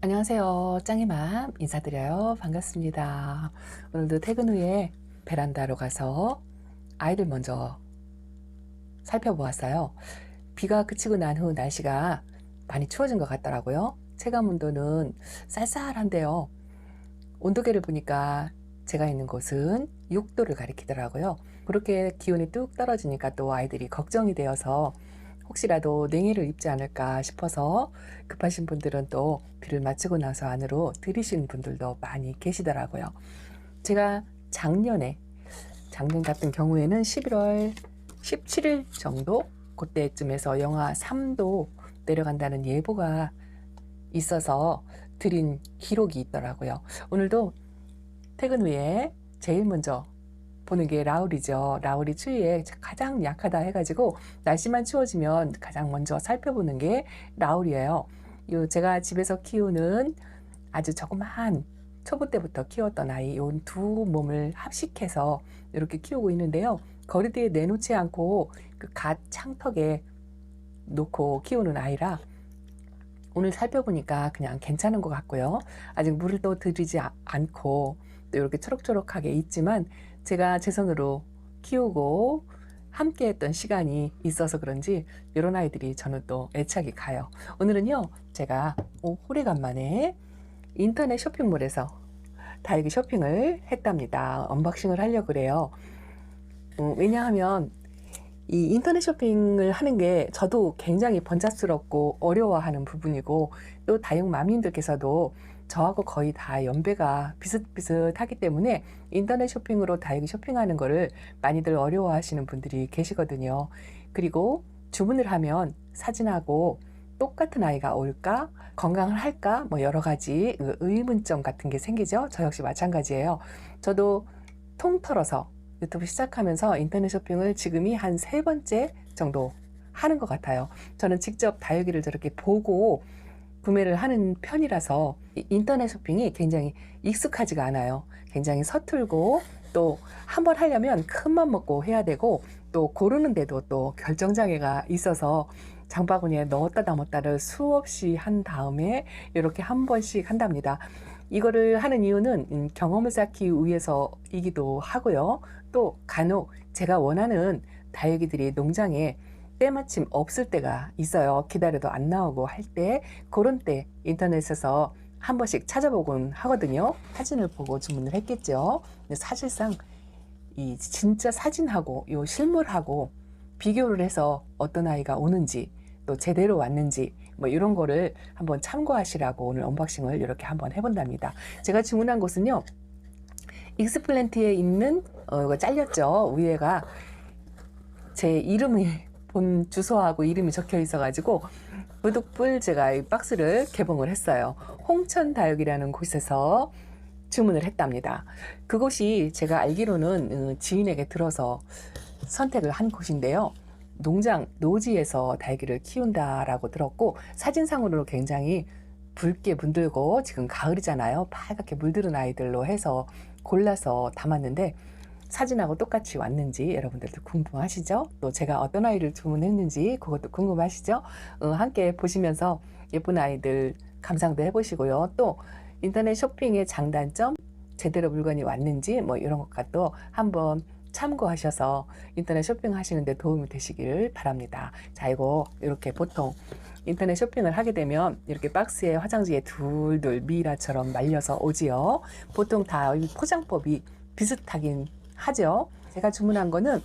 안녕하세요. 짱이맘 인사드려요. 반갑습니다. 오늘도 퇴근 후에 베란다로 가서 아이들 먼저 살펴보았어요. 비가 그치고 난 후 날씨가 많이 추워진 것 같더라고요. 체감 온도는 쌀쌀한데요. 온도계를 보니까 제가 있는 곳은 6도를 가리키더라고요. 그렇게 기온이 뚝 떨어지니까 또 아이들이 걱정이 되어서 혹시라도 냉해를 입지 않을까 싶어서 급하신 분들은 또 비를 맞추고 나서 안으로 들이신 분들도 많이 계시더라고요. 제가 작년 같은 경우에는 11월 17일 정도 그때쯤에서 영하 3도 내려간다는 예보가 있어서 드린 기록이 있더라고요. 오늘도 퇴근 후에 제일 먼저 보는 게 라울이죠. 라울이 추위에 가장 약하다 해가지고 날씨만 추워지면 가장 먼저 살펴보는 게 라울이에요. 제가 집에서 키우는 아주 조그만 초보 때부터 키웠던 아이 요 두 몸을 합식해서 이렇게 키우고 있는데요. 거리대에 내놓지 않고 그 갓 창턱에 놓고 키우는 아이라 오늘 살펴보니까 그냥 괜찮은 것 같고요. 아직 물을 또 들이지 않고 또 이렇게 초록초록하게 있지만 제가 제 손으로 키우고 함께 했던 시간이 있어서 그런지 이런 아이들이 저는 또 애착이 가요. 오늘은요, 제가 오래간만에 인터넷 쇼핑몰에서 다육이 쇼핑을 했답니다. 언박싱을 하려고 그래요. 왜냐하면 이 인터넷 쇼핑을 하는 게 저도 굉장히 번잡스럽고 어려워하는 부분이고, 또 다육맘님들께서도 저하고 거의 다 연배가 비슷비슷하기 때문에 인터넷 쇼핑으로 다육이 쇼핑하는 거를 많이들 어려워하시는 분들이 계시거든요. 그리고 주문을 하면 사진하고 똑같은 아이가 올까? 건강을 할까? 뭐 여러 가지 의문점 같은 게 생기죠. 저 역시 마찬가지예요. 저도 통털어서 유튜브 시작하면서 인터넷 쇼핑을 지금이 한 3번째 정도 하는 것 같아요. 저는 직접 다육이를 저렇게 보고 구매를 하는 편이라서 인터넷 쇼핑이 굉장히 익숙하지가 않아요. 굉장히 서툴고 또 한번 하려면 큰맘 먹고 해야 되고 또 고르는데도 또 결정장애가 있어서 장바구니에 넣었다 담았다를 수없이 한 다음에 이렇게 한 번씩 한답니다. 이거를 하는 이유는 경험을 쌓기 위해서이기도 하고요. 또 간혹 제가 원하는 다육이들이 농장에 때마침 없을 때가 있어요. 기다려도 안 나오고 할 때, 그런 때 인터넷에서 한 번씩 찾아보곤 하거든요. 사진을 보고 주문을 했겠죠. 근데 사실상 이 진짜 사진하고 요 실물하고 비교를 해서 어떤 아이가 오는지 또 제대로 왔는지 뭐 이런 거를 한번 참고하시라고 오늘 언박싱을 이렇게 한번 해본답니다. 제가 주문한 곳은요, 익스플랜트에 있는 이거 잘렸죠. 위에가 제 이름이 본 주소하고 이름이 적혀 있어 가지고 부득불 제가 이 박스를 개봉을 했어요. 홍천 다육이라는 곳에서 주문을 했답니다. 그곳이 제가 알기로는 지인에게 들어서 선택을 한 곳인데요. 농장 노지에서 다육이를 키운다라고 들었고, 사진상으로 굉장히 붉게 물들고 지금 가을이잖아요. 빨갛게 물들은 아이들로 해서 골라서 담았는데 사진하고 똑같이 왔는지 여러분들도 궁금하시죠? 또 제가 어떤 아이를 주문했는지 그것도 궁금하시죠? 함께 보시면서 예쁜 아이들 감상도 해보시고요. 또 인터넷 쇼핑의 장단점, 제대로 물건이 왔는지 뭐 이런 것과도 한번 참고하셔서 인터넷 쇼핑 하시는데 도움이 되시길 바랍니다. 자, 이거 이렇게 보통 인터넷 쇼핑을 하게 되면 이렇게 박스에 화장지에 둘둘 미라처럼 말려서 오지요. 보통 다 포장법이 비슷하긴 하죠. 제가 주문한 거는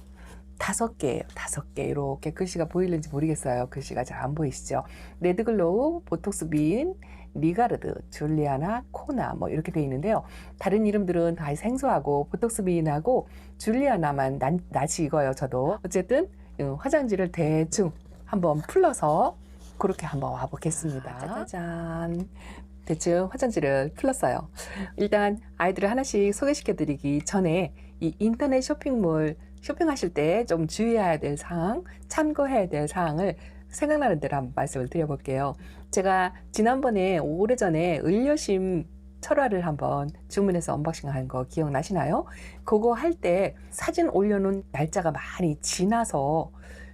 5개예요. 5개. 이렇게 글씨가 보이는지 모르겠어요. 글씨가 잘 안 보이시죠? 레드글로우, 보톡스빈, 리가르드, 줄리아나, 코나 뭐 이렇게 돼 있는데요. 다른 이름들은 다 생소하고 보톡스빈하고 줄리아나만 낯이 익어요. 저도. 어쨌든 화장지를 대충 한번 풀러서 그렇게 한번 와보겠습니다. 짜자잔. 대충 화장지를 풀렀어요. 일단 아이들을 하나씩 소개시켜 드리기 전에 이 인터넷 쇼핑몰 쇼핑하실 때 좀 주의해야 될 사항, 참고해야 될 사항을 생각나는 대로 한번 말씀을 드려볼게요. 제가 지난번에 오래전에 을려심 철화를 한번 주문해서 언박싱 한 거 기억나시나요? 그거 할 때 사진 올려놓은 날짜가 많이 지나서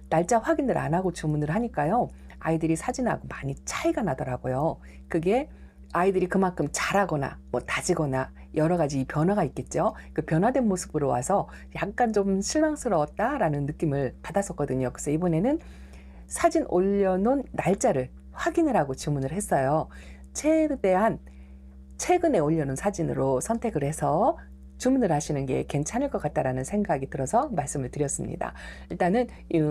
날짜 확인을 안 하고 주문을 하니까요. 아이들이 사진하고 많이 차이가 나더라고요. 그게 아이들이 그만큼 자라거나 뭐 다지거나 여러 가지 변화가 있겠죠. 그 변화된 모습으로 와서 약간 좀 실망스러웠다라는 느낌을 받았었거든요. 그래서 이번에는 사진 올려놓은 날짜를 확인을 하고 주문을 했어요. 최대한 최근에 올려놓은 사진으로 선택을 해서 주문을 하시는 게 괜찮을 것 같다라는 생각이 들어서 말씀을 드렸습니다. 일단은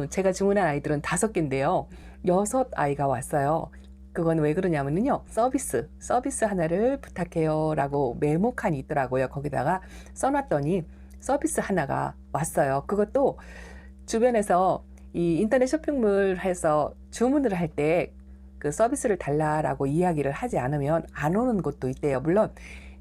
제가 주문한 아이들은 5개인데요. 6아이가 왔어요. 그건 왜 그러냐면요. 서비스 하나를 부탁해요 라고 메모칸이 있더라고요. 거기다가 써놨더니 서비스 하나가 왔어요. 그것도 주변에서 이 인터넷 쇼핑몰 해서 주문을 할 때 그 서비스를 달라라고 이야기를 하지 않으면 안 오는 곳도 있대요. 물론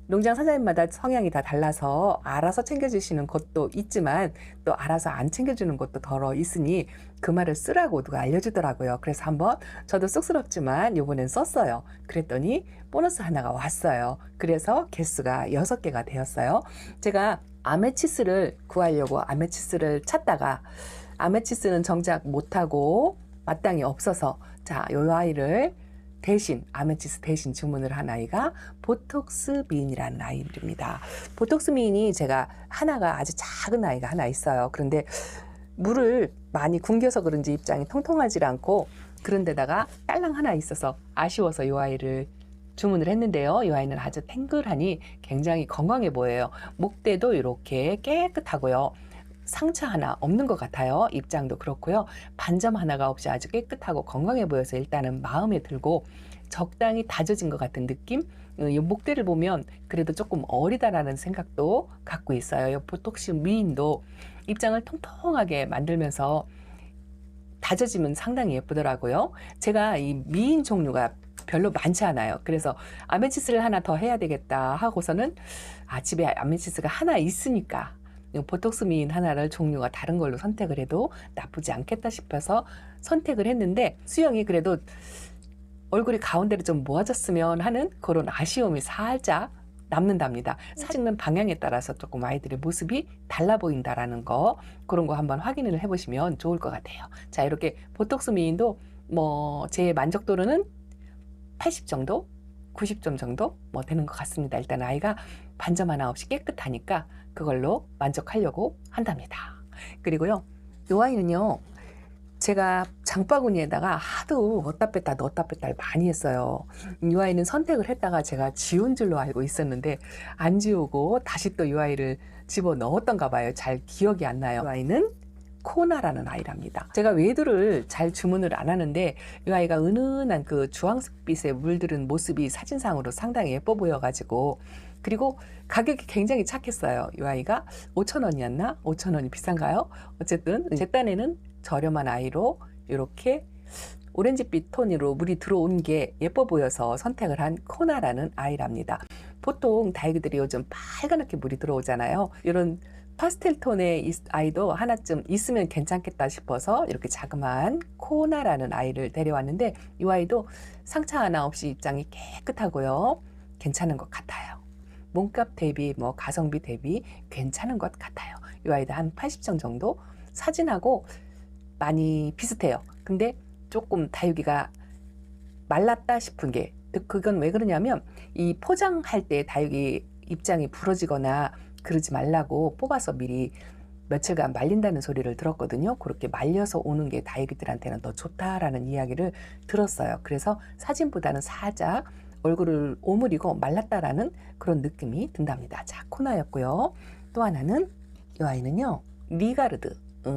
농장 사장님마다 성향이 다 달라서 알아서 챙겨주시는 곳도 있지만 또 알아서 안 챙겨주는 곳도 덜어 있으니 그 말을 쓰라고 누가 알려주더라고요. 그래서 한번 저도 쑥스럽지만 요번엔 썼어요. 그랬더니 보너스 하나가 왔어요. 그래서 개수가 6개가 되었어요. 제가 아메치스를 구하려고 아메치스를 찾다가 아메치스는 정작 못하고 마땅히 없어서 자, 요 아이를 대신 아메치스 대신 주문을 한 아이가 보톡스 미인이라는 아이입니다. 보톡스 미인이 제가 하나가 아주 작은 아이가 하나 있어요. 그런데 물을 많이 굶겨서 그런지 입장이 통통하지 않고 그런 데다가 딸랑 하나 있어서 아쉬워서 이 아이를 주문을 했는데요. 이 아이는 아주 탱글하니 굉장히 건강해 보여요. 목대도 이렇게 깨끗하고요. 상처 하나 없는 것 같아요. 입장도 그렇고요. 반점 하나가 없이 아주 깨끗하고 건강해 보여서 일단은 마음에 들고 적당히 다져진 것 같은 느낌? 이 목대를 보면 그래도 조금 어리다라는 생각도 갖고 있어요. 이 보톡스 미인도 입장을 통통하게 만들면서 다져지면 상당히 예쁘더라고요. 제가 이 미인 종류가 별로 많지 않아요. 그래서 아메치스를 하나 더 해야 되겠다 하고서는 집에 아메치스가 하나 있으니까 보톡스 미인 하나를 종류가 다른 걸로 선택을 해도 나쁘지 않겠다 싶어서 선택을 했는데 수영이 그래도 얼굴이 가운데로 좀 모아졌으면 하는 그런 아쉬움이 살짝 남는답니다. 사진 찍는 방향에 따라서 조금 아이들의 모습이 달라 보인다라는 거 그런 거 한번 확인을 해보시면 좋을 것 같아요. 자, 이렇게 보톡스 미인도 뭐 제 만족도로는 80 정도? 90점 정도 뭐 되는 것 같습니다. 일단 아이가 반점 하나 없이 깨끗하니까 그걸로 만족하려고 한답니다. 그리고요, 이 아이는요, 제가 장바구니에다가 하도 넣었다 뺐다를 많이 했어요. 이 아이는 선택을 했다가 제가 지운 줄로 알고 있었는데 안 지우고 다시 또 이 아이를 집어 넣었던가 봐요. 잘 기억이 안 나요. 이 아이는 코나라는 아이랍니다. 제가 외두를 잘 주문을 안 하는데 이 아이가 은은한 그 주황색빛에 물들은 모습이 사진상으로 상당히 예뻐 보여가지고 그리고 가격이 굉장히 착했어요. 이 아이가 5,000원이었나? 5,000원이 비싼가요? 어쨌든 제 딴에는 저렴한 아이로 이렇게 오렌지빛 톤으로 물이 들어온 게 예뻐 보여서 선택을 한 코나라는 아이랍니다. 보통 다육이들이 요즘 빨갛게 물이 들어오잖아요. 이런 파스텔 톤의 아이도 하나쯤 있으면 괜찮겠다 싶어서 이렇게 자그마한 코나라는 아이를 데려왔는데 이 아이도 상처 하나 없이 입장이 깨끗하고요. 괜찮은 것 같아요. 몸값 대비 뭐 가성비 대비 괜찮은 것 같아요. 이 아이도 한 80점 정도 사진하고 많이 비슷해요. 근데 조금 다육이가 말랐다 싶은 게 그건 왜 그러냐면 이 포장할 때 다육이 입장이 부러지거나 그러지 말라고 뽑아서 미리 며칠간 말린다는 소리를 들었거든요. 그렇게 말려서 오는 게 다육이들한테는 더 좋다라는 이야기를 들었어요. 그래서 사진보다는 살짝 얼굴을 오므리고 말랐다라는 그런 느낌이 든답니다. 자, 코나였고요. 또 하나는 이 아이는요, 리가르드.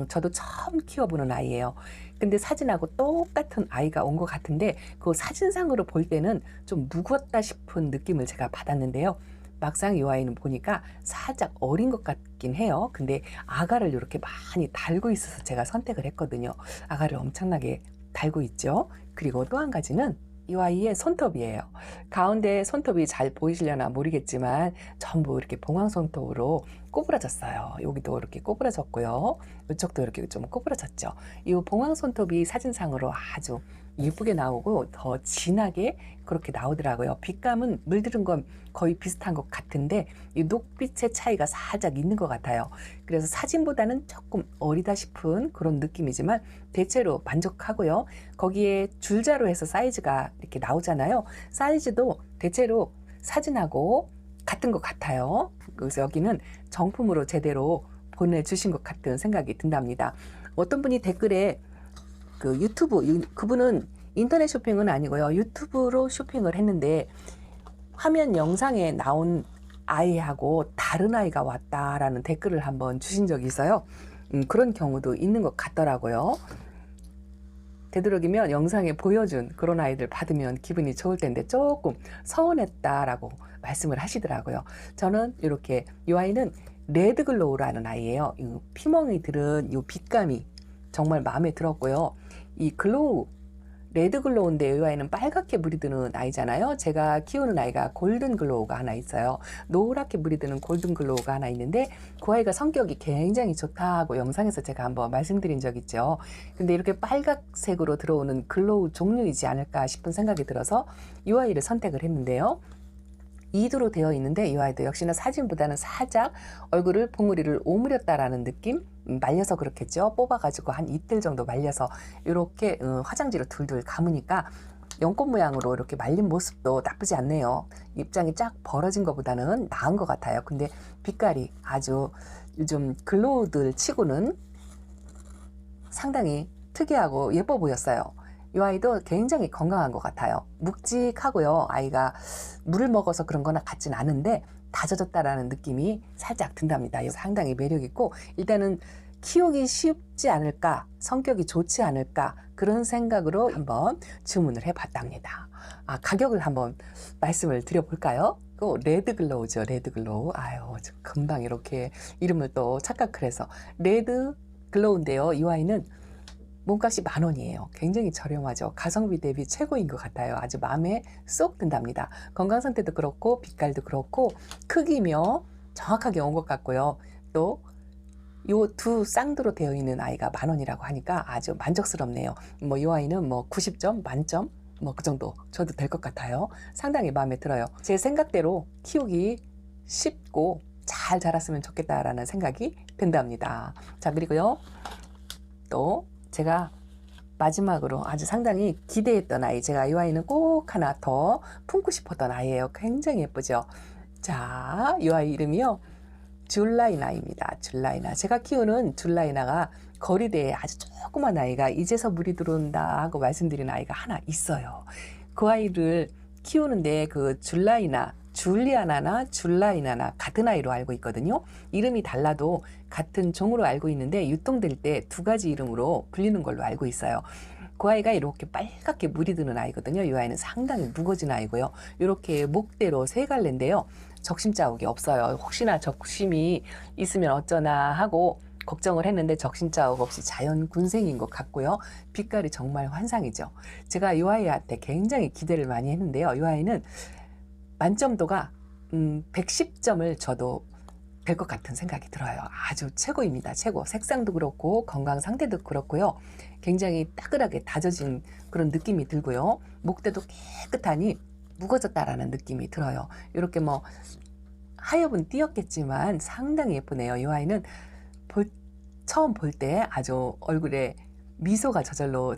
저도 처음 키워보는 아이예요. 근데 사진하고 똑같은 아이가 온 것 같은데 그 사진상으로 볼 때는 좀 무겁다 싶은 느낌을 제가 받았는데요. 막상 이 아이는 보니까 살짝 어린 것 같긴 해요. 근데 아가를 이렇게 많이 달고 있어서 제가 선택을 했거든요. 아가를 엄청나게 달고 있죠. 그리고 또 한 가지는 이 아이의 손톱이에요. 가운데 손톱이 잘 보이시려나 모르겠지만 전부 이렇게 봉황 손톱으로 꼬부라졌어요. 여기도 이렇게 꼬부라졌고요. 이쪽도 이렇게 좀 꼬부라졌죠. 이 봉황 손톱이 사진상으로 아주 예쁘게 나오고 더 진하게 그렇게 나오더라고요. 빛감은 물들은 건 거의 비슷한 것 같은데 이 녹빛의 차이가 살짝 있는 것 같아요. 그래서 사진보다는 조금 어리다 싶은 그런 느낌이지만 대체로 만족하고요. 거기에 줄자로 해서 사이즈가 이렇게 나오잖아요. 사이즈도 대체로 사진하고 같은 것 같아요. 그래서 여기는 정품으로 제대로 보내주신 것 같은 생각이 든답니다. 어떤 분이 댓글에 그 그분은 인터넷 쇼핑은 아니고요. 유튜브로 쇼핑을 했는데 화면 영상에 나온 아이하고 다른 아이가 왔다라는 댓글을 한번 주신 적이 있어요. 그런 경우도 있는 것 같더라고요. 되도록이면 영상에 보여준 그런 아이들 받으면 기분이 좋을 텐데 조금 서운했다라고 말씀을 하시더라고요. 저는 이렇게 이 아이는 레드글로우라는 아이예요. 이 피멍이 들은 이 빛감이 정말 마음에 들었고요. 이 글로우 레드글로우인데 이 아이는 빨갛게 물이 드는 아이잖아요. 제가 키우는 아이가 골든글로우가 하나 있어요. 노랗게 물이 드는 골든글로우가 하나 있는데 그 아이가 성격이 굉장히 좋다고 영상에서 제가 한번 말씀드린 적 있죠. 근데 이렇게 빨갛색으로 들어오는 글로우 종류이지 않을까 싶은 생각이 들어서 이 아이를 선택을 했는데요. 2두로 되어 있는데 이 아이도 역시나 사진보다는 살짝 얼굴을 봉우리를 오므렸다라는 느낌? 말려서 그렇겠죠. 뽑아가지고 한 이틀 정도 말려서 이렇게 화장지로 둘둘 감으니까 연꽃 모양으로 이렇게 말린 모습도 나쁘지 않네요. 입장이 쫙 벌어진 것보다는 나은 것 같아요. 근데 빛깔이 아주 요즘 글로우들 치고는 상당히 특이하고 예뻐 보였어요. 이 아이도 굉장히 건강한 것 같아요. 묵직하고요. 아이가 물을 먹어서 그런 거나 같진 않은데 다져졌다라는 느낌이 살짝 든답니다. 상당히 매력있고 일단은 키우기 쉽지 않을까, 성격이 좋지 않을까 그런 생각으로 한번 주문을 해봤답니다. 가격을 한번 말씀을 드려볼까요? 레드글로우죠. 레드글로우. 아유, 금방 이렇게 이름을 또 착각을 해서 레드글로우인데요. 이 아이는 몸값이 10,000원이에요. 굉장히 저렴하죠. 가성비 대비 최고인 것 같아요. 아주 마음에 쏙 든답니다. 건강 상태도 그렇고 빛깔도 그렇고 크기며 정확하게 온 것 같고요. 또 요 두 쌍두로 되어 있는 아이가 10,000원이라고 하니까 아주 만족스럽네요. 이 아이는 90점 만점 그 정도 줘도 될 것 같아요. 상당히 마음에 들어요. 제 생각대로 키우기 쉽고 잘 자랐으면 좋겠다라는 생각이 든답니다. 자, 그리고요 또 제가 마지막으로 아주 상당히 기대했던 아이, 제가 이 아이는 꼭 하나 더 품고 싶었던 아이예요. 굉장히 예쁘죠. 자, 이 아이 이름이요 줄라이나입니다. 줄라이나. 제가 키우는 줄라이나가 거리대에 아주 조그만 아이가 이제서 물이 들어온다 하고 말씀드린 아이가 하나 있어요. 그 아이를 키우는데 그 줄라이나, 줄리아나나 줄라이나나 같은 아이로 알고 있거든요. 이름이 달라도 같은 종으로 알고 있는데 유통될 때 두 가지 이름으로 불리는 걸로 알고 있어요. 그 아이가 이렇게 빨갛게 물이 드는 아이거든요. 이 아이는 상당히 무거진 아이고요. 이렇게 목대로 세 갈래인데요. 적심 자국이 없어요. 혹시나 적심이 있으면 어쩌나 하고 걱정을 했는데 적심 자국 없이 자연 군생인 것 같고요. 빛깔이 정말 환상이죠. 제가 이 아이한테 굉장히 기대를 많이 했는데요. 이 아이는 만점도가 110점을 줘도 될 것 같은 생각이 들어요. 아주 최고입니다. 최고. 색상도 그렇고 건강 상태도 그렇고요. 굉장히 따끈하게 다져진 그런 느낌이 들고요. 목대도 깨끗하니 묵어졌다라는 느낌이 들어요. 이렇게 하엽은 띄었겠지만 상당히 예쁘네요. 이 아이는 처음 볼 때 아주 얼굴에 미소가 저절로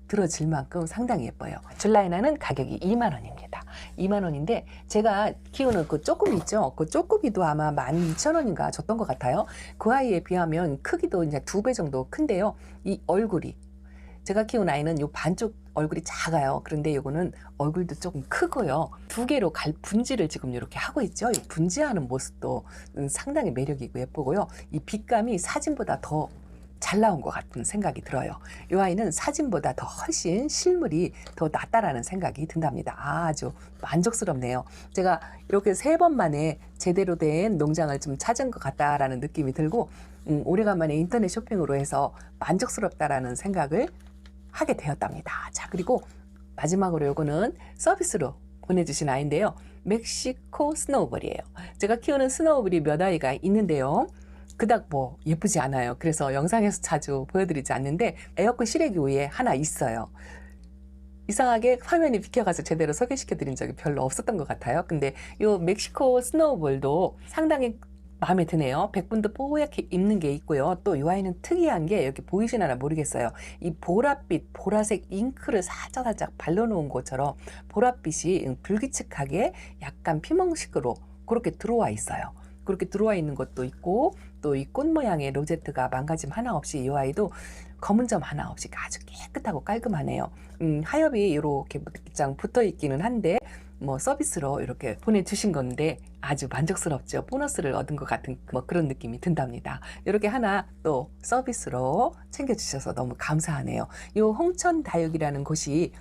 들어질 만큼 상당히 예뻐요. 줄라이나는 가격이 20,000원입니다. 20,000원인데 제가 키우는 그 쪼꾸미 있죠? 그 쪼꾸미도 아마 12,000원인가 줬던 것 같아요. 그 아이에 비하면 크기도 이제 2배 정도 큰데요. 이 얼굴이 제가 키운 아이는 요 반쪽 얼굴이 작아요. 그런데 이거는 얼굴도 조금 크고요. 두 개로 분지를 지금 이렇게 하고 있죠. 이 분지하는 모습도 상당히 매력이고 예쁘고요. 이 빛감이 사진보다 더 잘 나온 것 같은 생각이 들어요. 이 아이는 사진보다 더 훨씬 실물이 더 낫다라는 생각이 든답니다. 아주 만족스럽네요. 제가 이렇게 3번 만에 제대로 된 농장을 좀 찾은 것 같다라는 느낌이 들고 오래간만에 인터넷 쇼핑으로 해서 만족스럽다라는 생각을 하게 되었답니다. 자, 그리고 마지막으로 요거는 서비스로 보내주신 아이인데요. 멕시코 스노우볼이에요. 제가 키우는 스노우볼이 몇 아이가 있는데요. 그닥 예쁘지 않아요. 그래서 영상에서 자주 보여드리지 않는데 에어컨 실외기 위에 하나 있어요. 이상하게 화면이 비켜가서 제대로 소개시켜 드린 적이 별로 없었던 것 같아요. 근데 요 멕시코 스노우볼도 상당히 마음에 드네요. 백분도 뽀얗게 입는 게 있고요. 또 이 아이는 특이한 게 여기 보이시나 모르겠어요. 이 보랏빛, 보라색 잉크를 살짝 발라놓은 것처럼 보랏빛이 불규칙하게 약간 피멍식으로 그렇게 들어와 있어요. 그렇게 들어와 있는 것도 있고 또 이 꽃 모양의 로제트가 망가짐 하나 없이 이 아이도 검은 점 하나 없이 아주 깨끗하고 깔끔하네요. 하엽이 이렇게 장 붙어 있기는 한데 뭐 서비스로 이렇게 보내주신 건데 아주 만족스럽죠. 보너스를 얻은 것 같은 뭐 그런 느낌이 든답니다. 이렇게 하나 또 서비스로 챙겨주셔서 너무 감사하네요. 이 홍천 다육이라는 곳이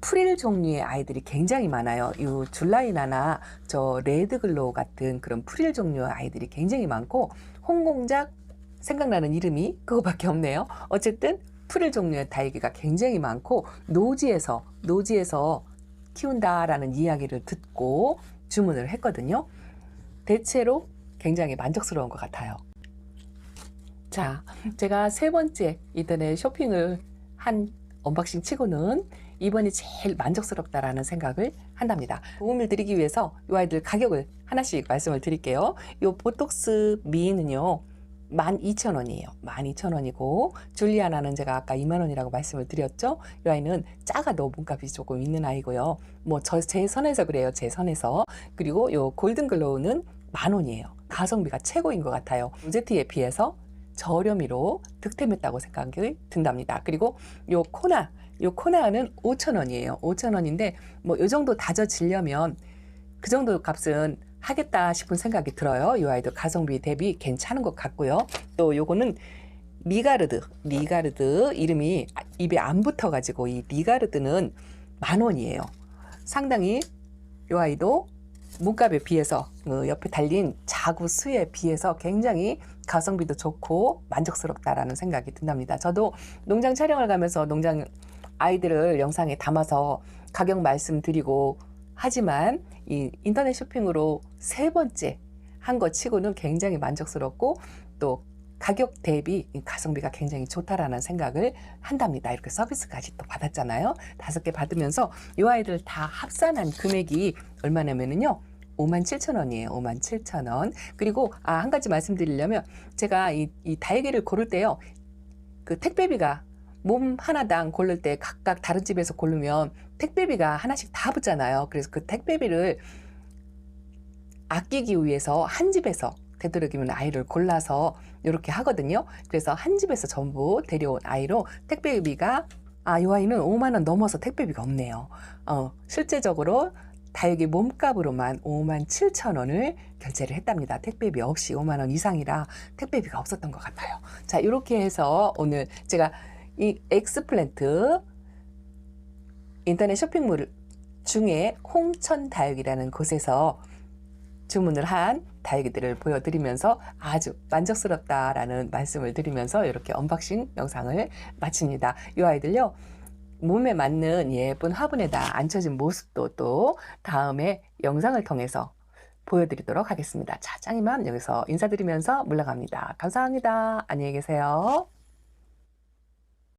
프릴 종류의 아이들이 굉장히 많아요. 이 줄라이나나 저 레드글로우 같은 그런 프릴 종류의 아이들이 굉장히 많고 홍공작 생각나는 이름이 그거밖에 없네요. 어쨌든 프릴 종류의 다육이가 굉장히 많고 노지에서 키운다라는 이야기를 듣고 주문을 했거든요. 대체로 굉장히 만족스러운 것 같아요. 자, 제가 세 번째 인터넷 쇼핑을 한 언박싱 치고는 이번이 제일 만족스럽다라는 생각을 한답니다. 도움을 드리기 위해서 이 아이들 가격을 하나씩 말씀을 드릴게요. 이 보톡스 미는요 12,000원이에요. 12,000원이고 줄리아나는 제가 아까 20,000원이라고 말씀을 드렸죠. 이 아이는 작아도 몸값이 조금 있는 아이고요. 뭐 제 선에서 그래요. 제 선에서. 그리고 이 골든글로우는 10,000원이에요. 가성비가 최고인 것 같아요. 로제트에 비해서 저렴이로 득템했다고 생각이 든답니다. 그리고 요 코나는 5,000원이에요. 5,000원인데 뭐 요 정도 다져지려면 그 정도 값은 하겠다 싶은 생각이 들어요. 이 아이도 가성비 대비 괜찮은 것 같고요. 또 요거는 리가르드 이름이 입에 안 붙어가지고 이 리가르드는 10,000원이에요. 상당히 이 아이도 몸값에 비해서 옆에 달린 자구 수에 비해서 굉장히 가성비도 좋고 만족스럽다라는 생각이 든답니다. 저도 농장 촬영을 가면서 농장 아이들을 영상에 담아서 가격 말씀드리고 하지만 이 인터넷 쇼핑으로 세 번째 한 것 치고는 굉장히 만족스럽고 또 가격 대비 가성비가 굉장히 좋다라는 생각을 한답니다. 이렇게 서비스까지 또 받았잖아요. 5개 받으면서 이 아이들 다 합산한 금액이 얼마냐면요 57,000원이에요. 57,000원. 그리고 한 가지 말씀드리려면 제가 이 다육이를 고를 때요. 그 택배비가 몸 하나당 고를 때 각각 다른 집에서 고르면 택배비가 하나씩 다 붙잖아요. 그래서 그 택배비를 아끼기 위해서 한 집에서 되도록이면 아이를 골라서 이렇게 하거든요. 그래서 한 집에서 전부 데려온 아이로 택배비가 이 아이는 5만 원 넘어서 택배비가 없네요. 실제적으로 다육이 몸값으로만 57,000원을 결제를 했답니다. 택배비 없이 5만 원 이상이라 택배비가 없었던 것 같아요. 자, 이렇게 해서 오늘 제가 이 엑스플랜트 인터넷 쇼핑몰 중에 홍천 다육이라는 곳에서 주문을 한 다육이들을 보여드리면서 아주 만족스럽다라는 말씀을 드리면서 이렇게 언박싱 영상을 마칩니다. 이 아이들요 몸에 맞는 예쁜 화분에다 앉혀진 모습도 또 다음에 영상을 통해서 보여드리도록 하겠습니다. 자, 짱이맘 여기서 인사드리면서 물러갑니다. 감사합니다. 안녕히 계세요.